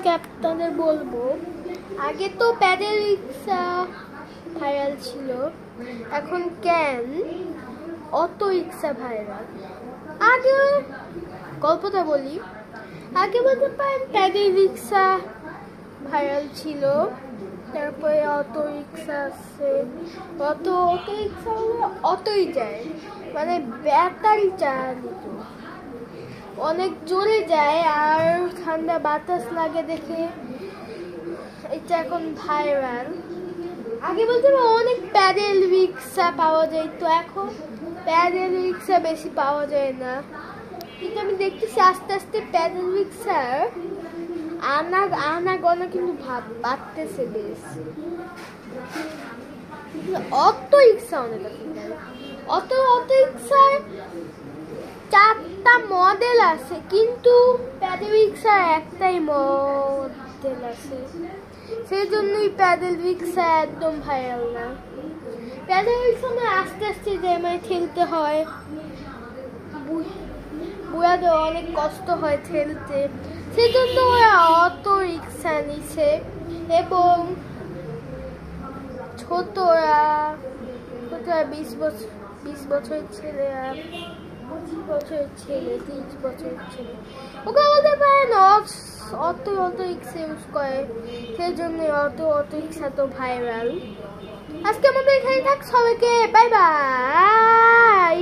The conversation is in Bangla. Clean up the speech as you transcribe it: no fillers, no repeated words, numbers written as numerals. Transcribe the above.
আজকে আপনাদের বলবো, আগে তো প্যাডেল রিক্সা ভাইরাল ছিল, এখন কেন অটো রিক্সা ভাইরাল। আগে গল্পটা বলি, আগে বলতে পারেন প্যাডেল রিক্সা ভাইরাল ছিল, তারপরে অটো রিক্সা আছে। অটো রিক্সা হলে অটোই যায়, মানে ব্যাটারি চালিত, অনেক জোরে যায় আর ঠান্ডা বাতাস লাগে দেখে এটা এখন ভাইরাল। আগে বলতে অনেক প্যাডেল রিক্সা পাওয়া যায়, তো এখন প্যাডেল রিক্সা বেশি পাওয়া যায় না, কিন্তু আমি দেখতেছি আস্তে আস্তে প্যাডেল রিক্সার আনাগোনা কিন্তু বাড়তেছে বেশ। অটো রিক্সা অনেক আছে, অটো রিক্সার 4টা মডেল আছে, কিন্তু প্যাডেল রিক্সার একটাই মডেল আছে, সেই জন্যই প্যাডেল রিক্সা একদম ভাইরাল না। প্যাডেল রিক্সা আস্তে আস্তে যেমন ঠেলতে হয়, বুড়াদের অনেক কষ্ট হয় ঠেলতে, সেই জন্য ওরা অটো রিক্সা নিছে। এবং ছোটরা 20 বছরের ছেলেরা, 25 বছরের ছেলে, 30 বছরের ছেলে, ওকে বলতে পারেন অটো রিক্সা ইউজ করে, সেই জন্য অটো রিক্সা তো ভাইরাল। আজকে আমাদের এখানে থাক, সবাইকে বাই বাই।